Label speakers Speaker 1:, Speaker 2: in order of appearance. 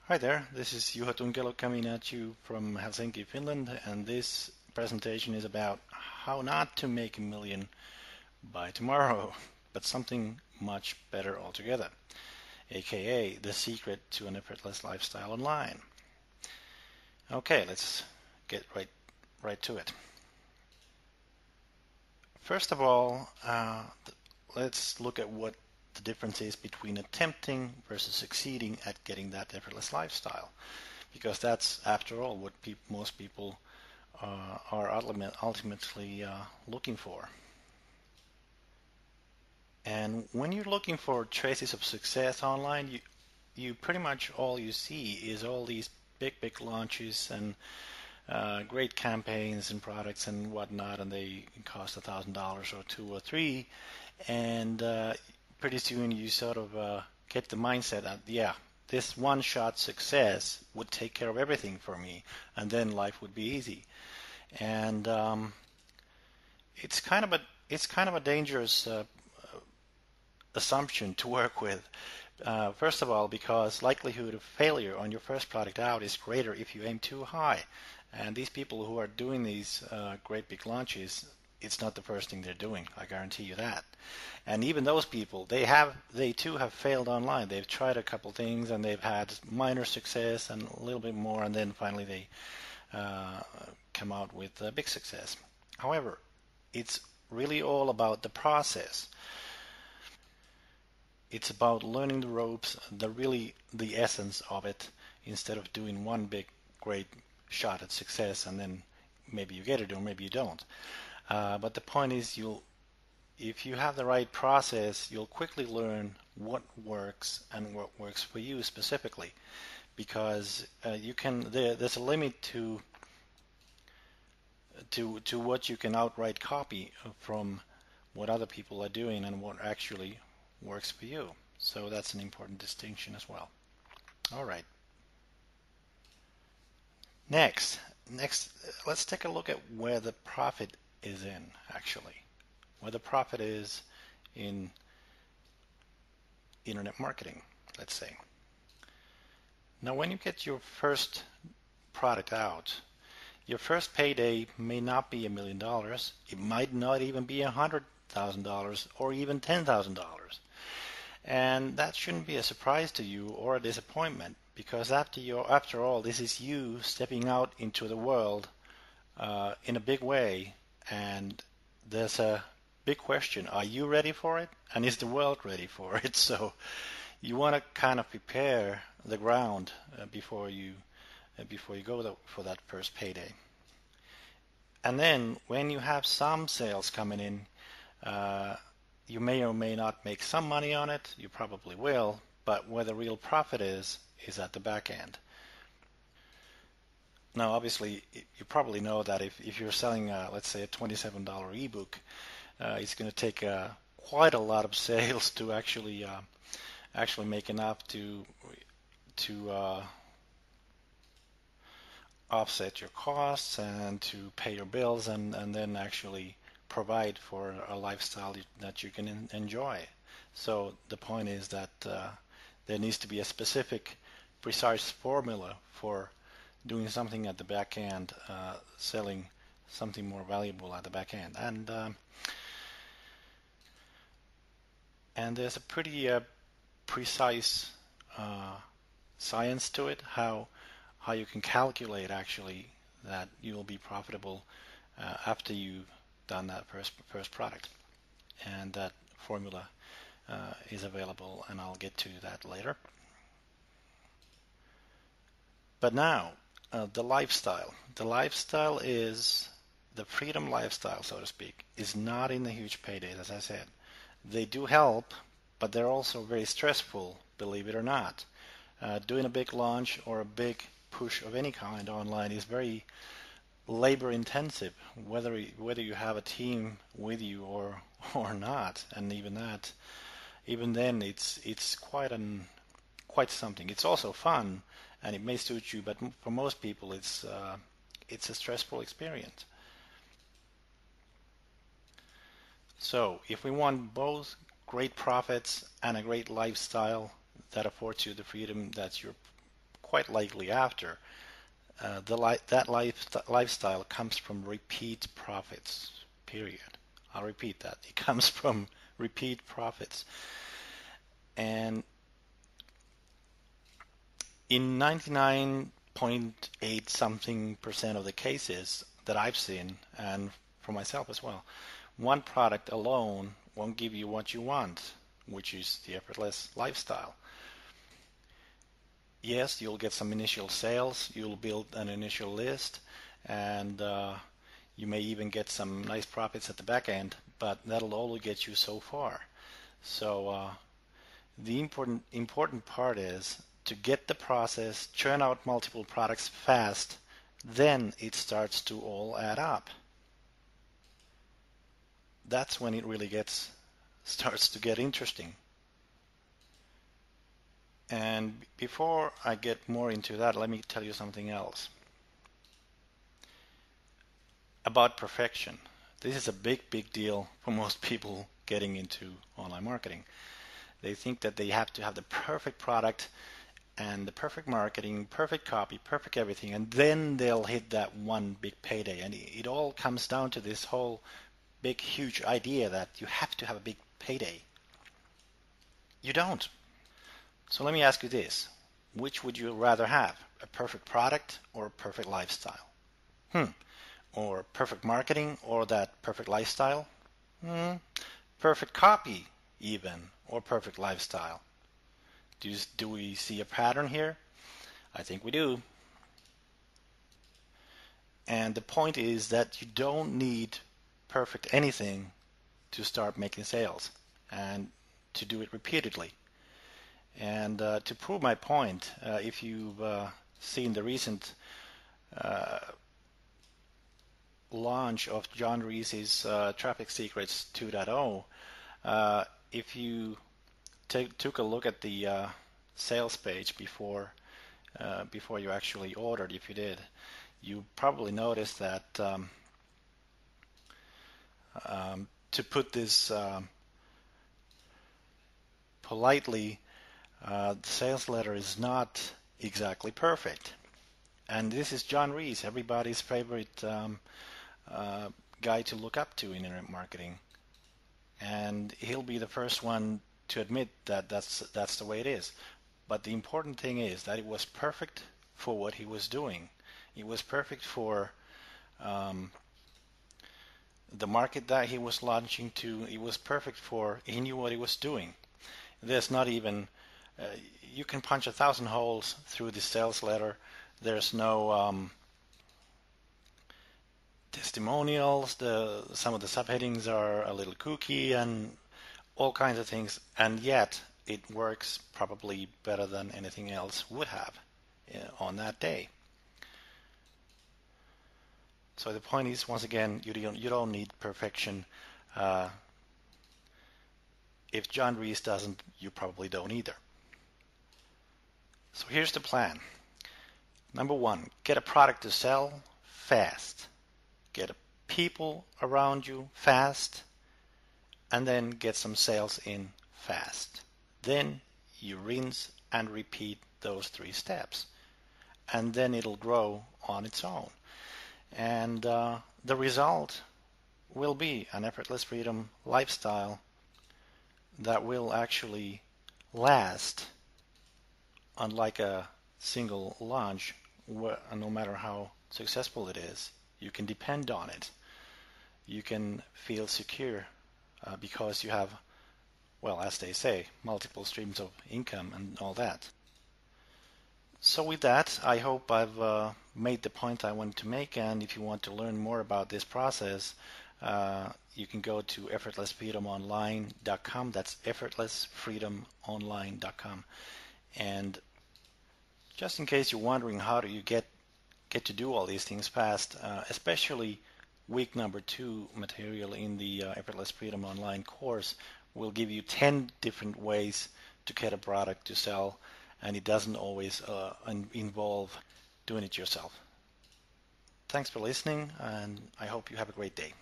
Speaker 1: Hi there, this is Juho Tunkelo coming at you from Helsinki, Finland, and this presentation is about how not to make a million by tomorrow, but something much better altogether, aka the secret to an effortless lifestyle online. Okay, let's get right to it. First of all, let's look at what the difference is between attempting versus succeeding at getting that effortless lifestyle, because that's, after all, what most people are ultimately looking for. And when you're looking for traces of success online, you pretty much all you see is all these big launches and great campaigns and products and whatnot, and they cost $1,000 or two or three, and pretty soon you sort of get the mindset that, yeah, this one-shot success would take care of everything for me, and then life would be easy. And it's kind of a dangerous assumption to work with. First of all, because likelihood of failure on your first product out is greater if you aim too high. And these people who are doing these great big launches, it's not the first thing they're doing. I guarantee you that. And even those people, they too have failed online. They've tried a couple things and they've had minor success and a little bit more, and then finally they come out with a big success. However, it's really all about the process. It's about learning the ropes, the essence of it, instead of doing one big great shot at success and then maybe you get it or maybe you don't. But the point is, if you have the right process, you'll quickly learn what works and what works for you specifically, because there's a limit to what you can outright copy from what other people are doing and what actually works for you. So that's an important distinction as well. All right. Next, let's take a look at where the profit is in, actually. Where the profit is in internet marketing, let's say. Now, when you get your first product out, your first payday may not be $1 million. It might not even be $100,000 or even $10,000. And that shouldn't be a surprise to you or a disappointment, because after all, this is you stepping out into the world in a big way, and there's a big question: are you ready for it? And is the world ready for it? So you want to kind of prepare the ground before you go for that first payday. And then when you have some sales coming in, you may or may not make some money on it. You probably will, but where the real profit is at the back end. Now, obviously, you probably know that if you're selling, let's say, a $27 ebook, it's going to take quite a lot of sales to actually make enough to offset your costs and to pay your bills, and then actually provide for a lifestyle that you can enjoy. So the point is that there needs to be a specific, precise formula for doing something at the back end, selling something more valuable at the back end, and there's a pretty precise science to it, how you can calculate actually that you will be profitable after you've done that first product, and that formula is available, and I'll get to that later. But now, the lifestyle. The lifestyle is the freedom lifestyle, so to speak, is not in the huge paydays, as I said. They do help, but they're also very stressful, believe it or not. Doing a big launch or a big push of any kind online is very labor intensive, whether you have a team with you or not, and even then it's quite something. It's also fun and it may suit you, but for most people it's a stressful experience. So if we want both great profits and a great lifestyle that affords you the freedom that you're quite likely after. Lifestyle comes from repeat profits, period. I'll repeat that. It comes from repeat profits. And in 99.8 something percent of the cases that I've seen, and for myself as well, one product alone won't give you what you want, which is the effortless lifestyle. Yes, you'll get some initial sales, you'll build an initial list, and you may even get some nice profits at the back end, but that'll only get you so far. So the important part is to get the process, churn out multiple products fast, then it starts to all add up. That's when it really starts to get interesting. And before I get more into that, let me tell you something else about perfection. This is a big deal for most people getting into online marketing. They think that they have to have the perfect product and the perfect marketing, perfect copy, perfect everything, and then they'll hit that one big payday. And it all comes down to this whole big, huge idea that you have to have a big payday. You don't. So let me ask you this. Which would you rather have? A perfect product or a perfect lifestyle? Or perfect marketing or that perfect lifestyle? Perfect copy even, or perfect lifestyle? Do we see a pattern here? I think we do. And the point is that you don't need perfect anything to start making sales and to do it repeatedly. And to prove my point, if you've seen the recent launch of John Reese's Traffic Secrets 2.0, if you took a look at the sales page before you actually ordered, if you did, you probably noticed that to put this politely, the sales letter is not exactly perfect. And this is John Reese, everybody's favorite guy to look up to in internet marketing. And he'll be the first one to admit that that's the way it is. But the important thing is that it was perfect for what he was doing. It was perfect for the market that he was launching to. It was perfect for, he knew what he was doing. There's not even, you can punch 1,000 holes through the sales letter. There's no testimonials. Some of the subheadings are a little kooky and all kinds of things, and yet it works probably better than anything else would have on that day. So the point is, once again, you don't need perfection. If John Reese doesn't, you probably don't either. So here's the plan. Number one, get a product to sell fast. Get people around you fast, and then get some sales in fast. Then you rinse and repeat those 3 steps, and then it'll grow on its own. And the result will be an effortless freedom lifestyle that will actually last, unlike a single launch, no matter how successful it is. You can depend on it. You can feel secure because you have, well, as they say, multiple streams of income and all that. So with that, I hope I've made the point I wanted to make, and if you want to learn more about this process, you can go to effortlessfreedomonline.com. That's effortlessfreedomonline.com. And just in case you're wondering how do you get to do all these things fast, especially week number 2 material in the Effortless Freedom Online course will give you 10 different ways to get a product to sell, and it doesn't always involve doing it yourself. Thanks for listening, and I hope you have a great day.